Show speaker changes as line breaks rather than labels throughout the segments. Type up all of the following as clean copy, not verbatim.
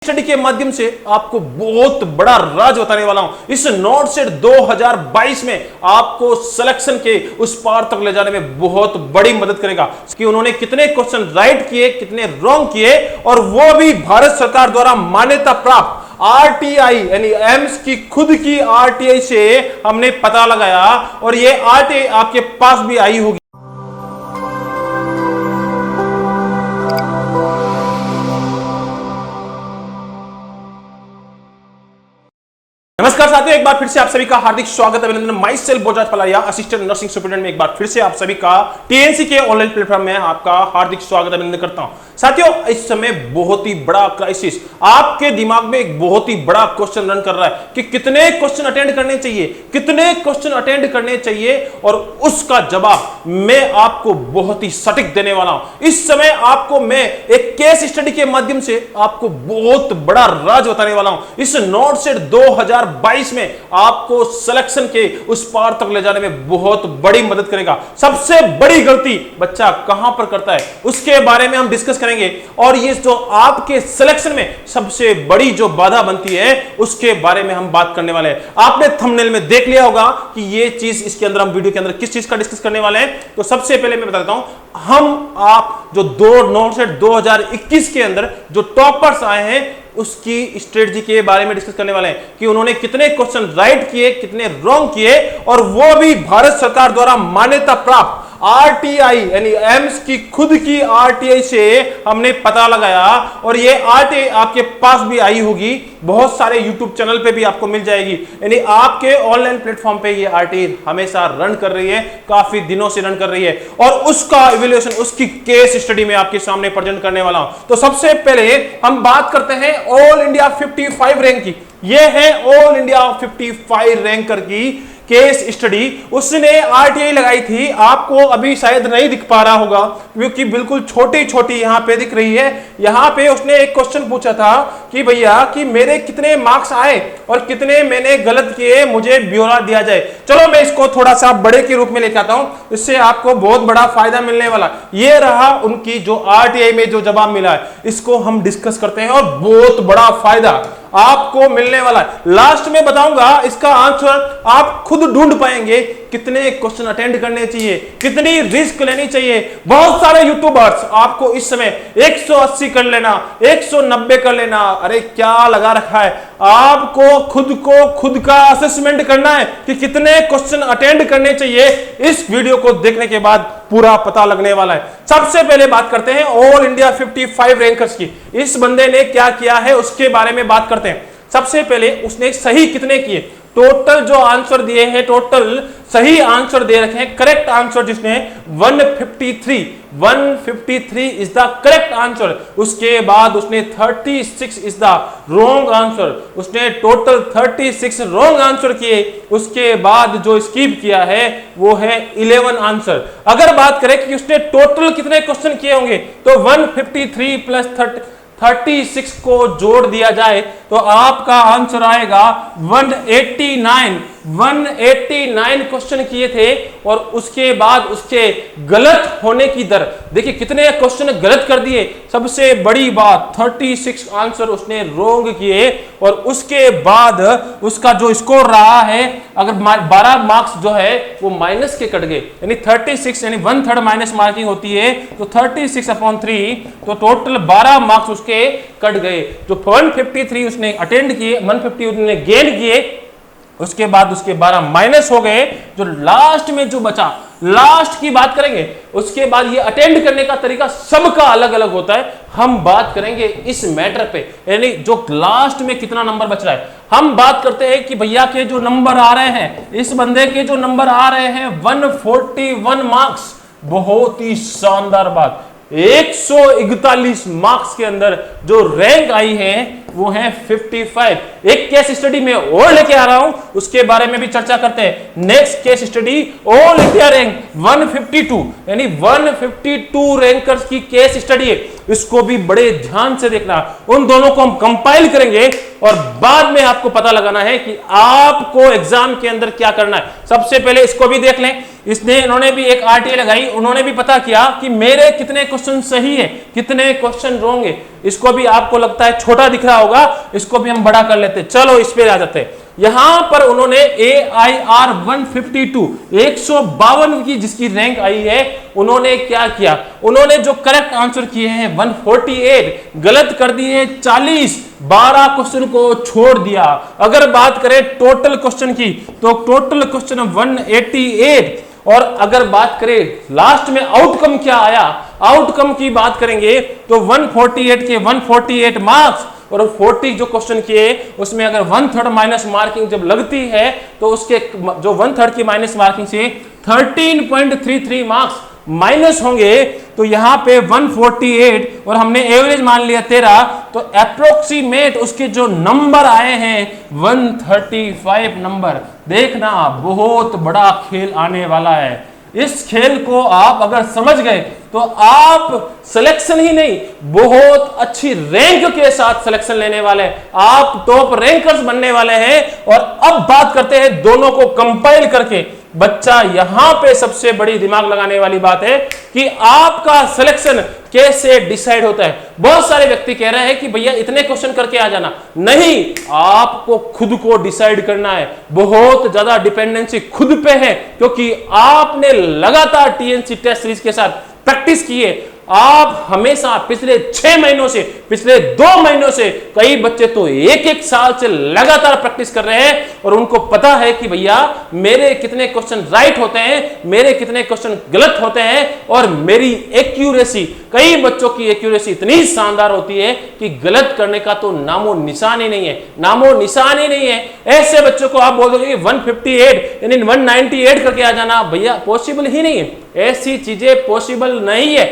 Study के माध्यम से आपको बहुत बड़ा राज बताने वाला हूं। इस नॉट सेट 2022 में आपको सिलेक्शन के उस पार तक ले जाने में बहुत बड़ी मदद करेगा कि उन्होंने कितने क्वेश्चन राइट किए, कितने रॉन्ग किए, और वो भी भारत सरकार द्वारा मान्यता प्राप्त आरटीआई यानी एम्स की खुद की आरटीआई से हमने पता लगाया, और ये आरटीआई आपके पास भी आई होगी। नमस्कार साथियों, एक बार फिर से आप सभी का हार्दिक स्वागत अभिनंदन। Myself Bajaj Palariya, assistant nursing superintendent में एक बार फिर से आप सभी का टीएनसी के ऑनलाइन प्लेटफॉर्म में आपका हार्दिक स्वागत अभिनंदन करता हूं। साथियों, इस समय बहुत ही बड़ा क्राइसिस आपके दिमाग में एक बहुत ही बड़ा क्वेश्चन रन कर रहा है कि कितने क्वेश्चन अटेंड करने चाहिए, कितने क्वेश्चन अटेंड करने चाहिए, और उसका जवाब मैं आपको बहुत ही सटीक देने वाला हूं। इस समय आपको मैं एक केस स्टडी के माध्यम से आपको बहुत बड़ा राज बताने वाला हूं। इस नॉट सेट 2022 में आपको सिलेक्शन के उस पार तक ले जाने में बहुत बड़ी मदद करेगा। सबसे बड़ी गलती बच्चा कहां पर करता है उसके बारे में हम डिस्कस करेंगे, और ये जो आपके सिलेक्शन में सबसे बड़ी जो बाधा बनती है उसके बारे में हम बात करने वाले हैं। आपने थंबनेल में देख लिया होगा कि ये चीज इसके अंदर हम वीडियो के अंदर किस चीज का डिस्कस करने वाले हैं। तो सबसे पहले मैं बता देता हूं, हम आप जो नॉट सेट 2021 के अंदर जो टॉपर्स आए हैं उसकी स्ट्रेटजी के बारे में डिस्कस करने वाले हैं कि उन्होंने कितने क्वेश्चन राइट किए, कितने रॉन्ग किए, और वो भी भारत सरकार द्वारा मान्यता प्राप्त आरटीआई यानी एम्स की खुद की आरटीआई से हमने पता लगाया, और ये आरटीआई आपके पास भी आई होगी, बहुत सारे यूट्यूब चैनल पे भी आपको मिल जाएगी। यानी आपके ऑनलाइन प्लेटफॉर्म पे ये आरटीआई हमेशा रन कर रही है, काफी दिनों से रन कर रही है, और उसका इवैल्यूएशन, उसकी केस स्टडी में आपके सामने प्रेजेंट करने वाला हूं। तो सबसे पहले हम बात करते हैं ऑल इंडिया 55 रैंक की। ये है ऑल इंडिया 55 रैंकर की केस स्टडी। उसने आरटीआई लगाई थी, आपको अभी शायद नहीं दिख पा रहा होगा क्योंकि बिल्कुल छोटी छोटी यहां पे दिख रही है। यहां पे उसने एक क्वेश्चन पूछा था कि भैया कि मेरे कितने मार्क्स आए और कितने मैंने गलत किए, मुझे ब्यौरा दिया जाए। चलो मैं इसको थोड़ा सा बड़े के रूप में लेके आता हूं, इससे आपको बहुत बड़ा फायदा मिलने वाला। ये रहा उनकी जो आरटीआई में जो जवाब मिला है, इसको हम डिस्कस करते हैं, और बहुत बड़ा फायदा आपको मिलने वाला है। लास्ट में बताऊंगा इसका आंसर, आप खुद ढूंढ पाएंगे कितने क्वेश्चन अटेंड करने चाहिए, कितनी रिस्क लेनी चाहिए। बहुत सारे यूट्यूबर्स आपको इस समय 180 कर लेना, 190 कर लेना, अरे क्या लगा रखा है। आपको खुद का असेसमेंट करना है कि कितने क्वेश्चन अटेंड करने चाहिए। इस वीडियो को देखने के बाद पूरा पता लगने वाला है। सबसे पहले बात करते हैं ऑल इंडिया 55 रैंकर्स की। इस बंदे ने क्या किया है उसके बारे में बात करते हैं। सबसे पहले उसने सही कितने किए, टोटल जो आंसर दिए हैं, टोटल सही आंसर दे रखे हैं, करेक्ट आंसर जिसने 153 इज द करेक्ट आंसर। उसके बाद उसने 36 इज द रॉन्ग आंसर। उसने टोटल 36 रॉन्ग आंसर किए। उसके बाद जो स्किप किया है वो है 11 आंसर। अगर बात करें कि उसने टोटल कितने क्वेश्चन किए होंगे, तो 153 प्लस 36 को जोड़ दिया जाए तो आपका आंसर आएगा 189 क्वेश्चन किए थे। और उसके बाद उसके गलत होने की दर देखिए, कितने क्वेश्चन गलत कर दिए। सबसे बड़ी बात 36 आंसर उसने रॉन्ग किए, और उसके बाद उसका जो स्कोर रहा है, अगर 12 मार्क्स जो है वो माइनस के कट गए, यानी 36 यानी 1/3 माइनस मार्किंग होती है, तो 36/3, तो टोटल 12 मार्क्स उसके कट गए। जो 153 उसने अटेंड किए, 150 उसने गेन किए, उसके बाद उसके 12 माइनस हो गए। जो लास्ट में जो बचा, लास्ट की बात करेंगे। उसके बाद ये अटेंड करने का तरीका सबका अलग अलग होता है, हम बात करेंगे इस मैटर पे, यानी जो लास्ट में कितना नंबर बच रहा है। हम बात करते हैं कि भैया के जो नंबर आ रहे हैं, इस बंदे के जो नंबर आ रहे हैं 141 मार्क्स। बहुत ही शानदार बात, 141 मार्क्स के अंदर जो रैंक आई है वो है 55। एक केस स्टडी में और लेके आ रहा हूं, उसके बारे में भी चर्चा करते हैं। Next case study all India rank 152, यानी 152 रैंकर्स की केस स्टडी है। इसको भी बड़े ध्यान से देखना। उन दोनों को हम कंपाइल करेंगे और बाद में आपको पता लगाना है कि आपको एग्जाम के अंदर क्या करना है। सबसे पहले इसको भी देख लें इसने इन्होंने भी एक आरटीए लगाई, उन्होंने भी पता किया कि मेरे कितने क्वेश्चन सही है, कितने क्वेश्चन रॉन्ग है। इसको भी आपको लगता है छोटा दिख रहा होगा, इसको भी हम बड़ा कर लेते। चलो इस पे आ जाते हैं। यहां पर उन्होंने AIR 152 की जिसकी रैंक आई है, उन्होंने क्या किया, उन्होंने जो करेक्ट आंसर किए हैं 148, गलत कर दिए 40, 12 क्वेश्चन को छोड़ दिया। अगर बात करें टोटल क्वेश्चन की तो टोटल क्वेश्चन 188, और अगर बात करें लास्ट में आउटकम क्या आया, आउटकम की बात करेंगे तो 148 के 148 मार्क्स, और 40 जो क्वेश्चन किए उसमें अगर 1/3 माइनस मार्किंग जब लगती है तो उसके जो 1/3 की माइनस मार्किंग से 13.33 मार्क्स माइनस होंगे। तो यहां पे 148 और हमने एवरेज मान लिया 13, तो अप्रोक्सीमेट उसके जो नंबर आए हैं 135 नंबर। देखना बहुत बड़ा खेल आने वाला है। इस खेल को आप अगर समझ गए तो आप सिलेक्शन ही नहीं, बहुत अच्छी रैंक के साथ सिलेक्शन लेने वाले, आप टॉप रैंकर्स बनने वाले हैं। और अब बात करते हैं दोनों को कंपाइल करके। बच्चा यहां पे सबसे बड़ी दिमाग लगाने वाली बात है कि आपका सिलेक्शन कैसे डिसाइड होता है। बहुत सारे व्यक्ति कह रहे हैं कि भैया इतने क्वेश्चन करके आ जाना, नहीं, आपको खुद को डिसाइड करना है। बहुत ज्यादा डिपेंडेंसी खुद पे है, क्योंकि आपने लगातार टीएनसी टेस्ट सीरीज के साथ प्रैक्टिस की है। आप हमेशा पिछले 6 महीनों से, पिछले 2 महीनों से, कई बच्चे तो 1-1 साल से लगातार प्रैक्टिस कर रहे हैं, और उनको पता है कि भैया मेरे कितने क्वेश्चन राइट होते हैं, मेरे कितने क्वेश्चन गलत होते हैं, और मेरी एक्यूरेसी, कई बच्चों की एक्यूरेसी इतनी शानदार होती है कि गलत करने का तो नामो निशान ही नहीं है, नामो निशान ही नहीं है। ऐसे बच्चों को आप बोल दोगे 158 यानी 198 करके आ जाना, भैया पॉसिबल ही नहीं है। ऐसी चीजें पॉसिबल नहीं है।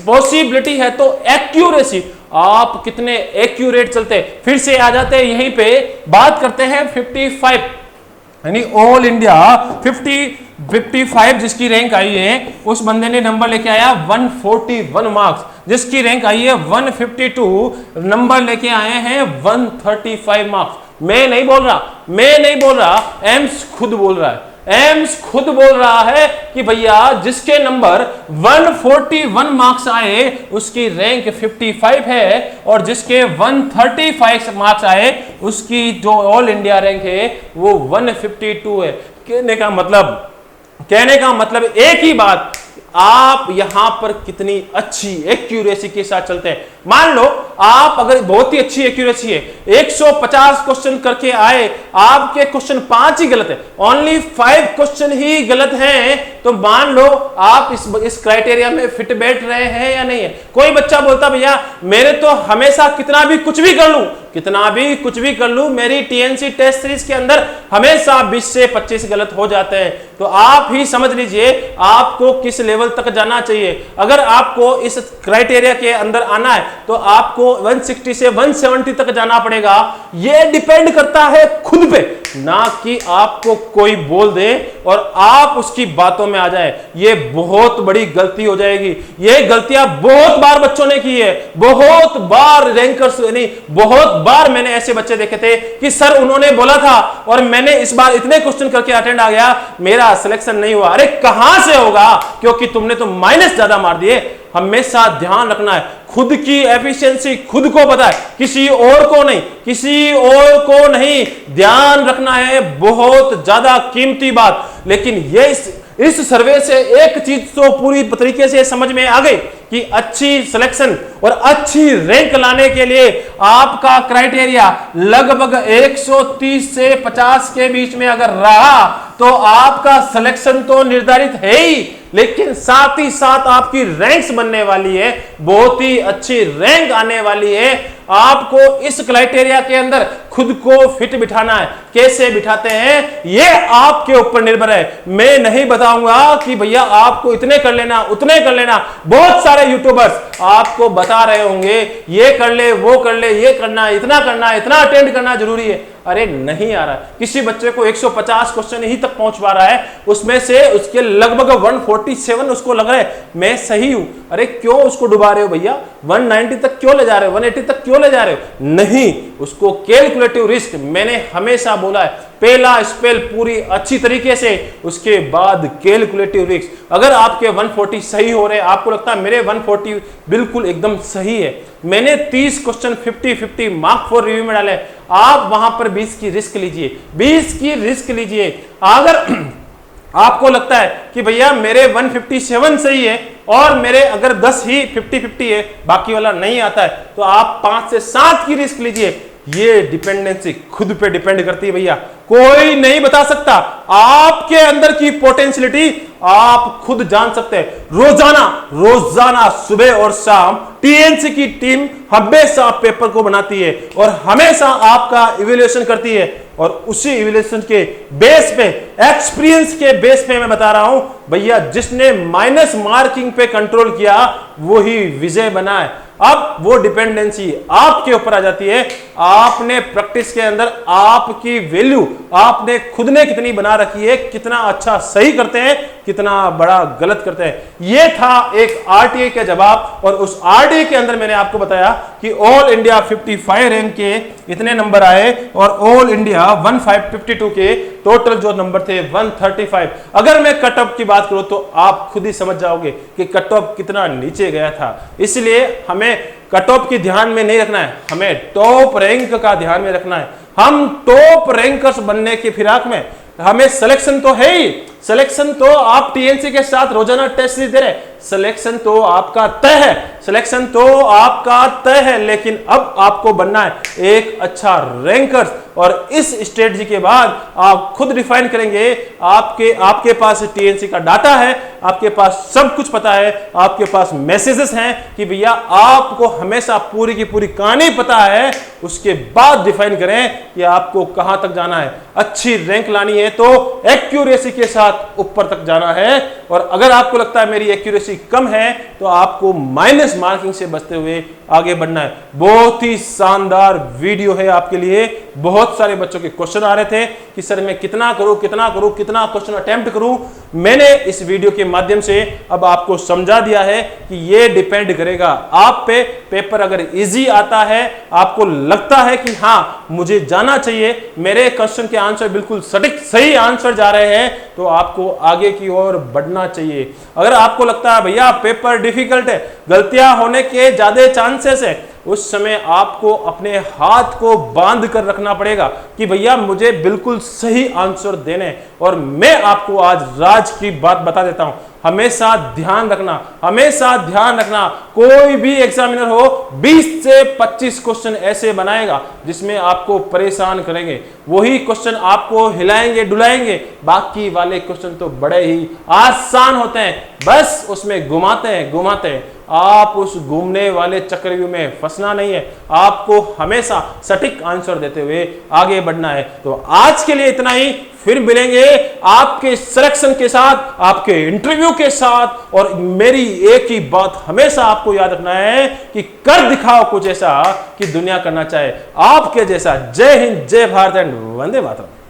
पॉसिबिलिटी है तो एक्यूरेसी, आप कितने एक्यूरेट चलते हैं। फिर से आ जाते हैं यहीं पे, बात करते हैं 55 यानी ऑल इंडिया 55 जिसकी रैंक आई है, उस बंदे ने नंबर लेके आया 141 मार्क्स, जिसकी रैंक आई है 152, नंबर लेके आए हैं 135 मार्क्स। मैं नहीं बोल रहा, एम्स खुद बोल रहा है। एम्स खुद बोल रहा है कि भैया जिसके नंबर 141 मार्क्स आए उसकी रैंक 55 है, और जिसके 135 मार्क्स आए उसकी जो ऑल इंडिया रैंक है वो 152 है। कहने का मतलब एक ही बात, आप यहां पर कितनी अच्छी एक्यूरेसी के साथ चलते हैं। मान लो आप अगर बहुत ही अच्छी एक्यूरेसी है, 150 क्वेश्चन करके आए, आपके क्वेश्चन 5 ही गलत है, ओनली 5 क्वेश्चन ही गलत हैं, तो मान लो आप इस क्राइटेरिया में फिट बैठ रहे हैं या नहीं है। कोई बच्चा बोलता भैया मेरे तो हमेशा कितना भी कुछ भी कर लूं, मेरी टीएनसी टेस्ट सीरीज के अंदर हमेशा 20 से 25 गलत हो जाते हैं। तो आप ही समझ लीजिए आपको किस लेवल तक जाना चाहिए। अगर आपको इस क्राइटेरिया के अंदर आना है तो आपको 160 से 170 तक जाना पड़ेगा। यह डिपेंड करता है खुद पे, ना कि आपको कोई बोल दे और आप उसकी बातों में आ जाए। ये बहुत बड़ी गलती हो जाएगी। ये गलतियां बहुत बार बच्चों ने की है, बहुत बार रैंकर्स नहीं, बहुत बार मैंने ऐसे बच्चे देखे थे कि सर उन्होंने बोला था और मैंने इस बार इतने क्वेश्चन करके अटेंड आ गया, मेरा सिलेक्शन नहीं हुआ। अरे कहां से होगा, क्योंकि तुमने तो माइनस ज्यादा मार दिए। हमेशा ध्यान रखना है, खुद की एफिशिएंसी खुद को पता है, किसी और को नहीं। ध्यान रखना है, बहुत ज्यादा कीमती बात। लेकिन ये इस सर्वे से एक चीज तो पूरी तरीके से समझ में आ गई कि अच्छी सिलेक्शन और अच्छी रैंक लाने के लिए आपका क्राइटेरिया लगभग 130 से 50 के बीच में अगर रहा तो आपका सिलेक्शन तो निर्धारित है ही, लेकिन साथ ही साथ आपकी रैंक्स बनने वाली है, बहुत ही अच्छी रैंक आने वाली है। आपको इस क्राइटेरिया के अंदर खुद को फिट बिठाना है। कैसे बिठाते हैं ये आपके ऊपर निर्भर है। मैं नहीं बताऊंगा कि भैया आपको इतने कर लेना, उतने कर लेना। बहुत सारे यूट्यूबर्स आपको बता रहे होंगे ये कर ले, वो कर ले, ये करना, इतना अटेंड करना जरूरी है। अरे नहीं आ रहा है। किसी बच्चे को 150 क्वेश्चन ही तक पहुंच पा रहा है, उसमें से उसके लगभग 147 उसको लग रहा है मैं सही हूं। अरे क्यों उसको डुबा रहे हो भैया, 190 तक क्यों ले जा रहे हो, 180 तक क्यों क्यों ले जा रहे हो? नहीं, उसको कैलकुलेटिव रिस्क मैंने हमेशा बोला है, पहला स्पेल पूरी अच्छी तरीके से, उसके बाद कैलकुलेटिव रिस्क। अगर आपके 140 सही हो रहे, आपको लगता है मेरे 140 बिल्कुल एकदम सही है, मैंने 30 क्वेश्चन 50-50 मार्क फॉर रिव्यू में डाले, आप वहां पर 20 की रिस्क लीजिए, 20 की रिस्क लीजिए। अगर आपको लगता है कि भैया मेरे 157 सही है और मेरे अगर 10 ही 50-50 है, बाकी वाला नहीं आता है, तो आप 5 से 7 की रिस्क लीजिए। ये डिपेंडेंसी खुद पे डिपेंड करती है भैया, कोई नहीं बता सकता। आपके अंदर की पोटेंशियलिटी आप खुद जान सकते हैं। रोजाना सुबह और शाम टीएनसी की टीम हमेशा पेपर को बनाती है और हमेशा आपका इवैल्यूएशन करती है, और उसी इवैल्यूएशन के बेस पे, एक्सपीरियंस के बेस पे मैं बता रहा हूं भैया, जिसने माइनस मार्किंग पे कंट्रोल किया वही विजय बना है। अब वो डिपेंडेंसी आपके ऊपर आ जाती है, आपने प्रैक्टिस के अंदर आपकी वैल्यू आपने खुद ने कितनी बना रखी है, कितना अच्छा सही करते हैं, कितना बड़ा गलत करते हैं। ये था एक आरटीए का जवाब, और उस आरटीए के अंदर मैंने आपको बताया कि ऑल इंडिया 55 रैंक के इतने नंबर आए और ऑल इंडिया 1552 के टोटल जो नंबर थे 135। अगर मैं कट ऑफ की बात करूं तो आप खुद ही समझ जाओगे कि कट ऑफ कितना नीचे गया था। इसलिए हमें कट ऑफ की ध्यान में नहीं रखना है, हमें टॉप रैंक का ध्यान में रखना है। हम टॉप रैंकर्स बनने की फिराक में, हमें सिलेक्शन तो है ही, सिलेक्शन तो आप टीएनसी के साथ रोजाना टेस्ट दे रहे, सिलेक्शन तो आपका तय है, सिलेक्शन तो आपका तय है, लेकिन अब आपको बनना है एक अच्छा रैंकर। और इस स्ट्रेटजी के बाद आप खुद डिफाइन करेंगे, आपके पास टीएनसी का डाटा है, आपके पास सब कुछ पता है, आपके पास मैसेजेस हैं कि भैया आपको हमेशा पूरी की पूरी कहानी पता है। उसके बाद डिफाइन करें कि आपको कहां तक जाना है। अच्छी रैंक लानी है तो एक्यूरेसी के साथ ऊपर तक जाना है, और अगर आपको लगता है मेरी एक्यूरेसी कम है तो आपको माइनस मार्किंग से बचते हुए आगे बढ़ना है। बहुत ही शानदार वीडियो है आपके लिए। बहुत सारे बच्चों के क्वेश्चन आ रहे थे कि सर मैं कितना करूं, कितना क्वेश्चन अटेम्प्ट करूं। मैंने इस वीडियो के माध्यम से अब आपको समझा दिया है कि ये डिपेंड करेगा आप पे। पेपर अगर इजी आता है, आपको लगता है कि हाँ मुझे जाना चाहिए, मेरे क्वेश्चन के आंसर बिल्कुल सटीक सही आंसर जा रहे हैं, तो आपको आगे की ओर बढ़ना चाहिए। अगर आपको लगता है भैया पेपर डिफिकल्ट है, गलतियां होने के ज्यादा चांसेस है, उस समय आपको अपने हाथ को बांध कर रखना पड़ेगा कि भैया मुझे बिल्कुल सही आंसर देने। और मैं आपको आज राज की बात बता देता हूं, हमेशा ध्यान रखना, कोई भी एग्जामिनर हो 20 से 25 क्वेश्चन ऐसे बनाएगा जिसमें आपको परेशान करेंगे, वही क्वेश्चन आपको हिलाएंगे डुलाएंगे। बाकी वाले क्वेश्चन तो बड़े ही आसान होते हैं, बस उसमें घुमाते हैं। आप उस घूमने वाले चक्रव्यूह में फंसना नहीं है, आपको हमेशा सटीक आंसर देते हुए आगे बढ़ना है। तो आज के लिए इतना ही, फिर मिलेंगे आपके सिलेक्शन के साथ, आपके इंटरव्यू के साथ। और मेरी एक ही बात हमेशा आपको याद रखना है कि कर दिखाओ कुछ ऐसा कि दुनिया करना चाहे आपके जैसा। जय हिंद, जय भारत एंड वंदे मातरम।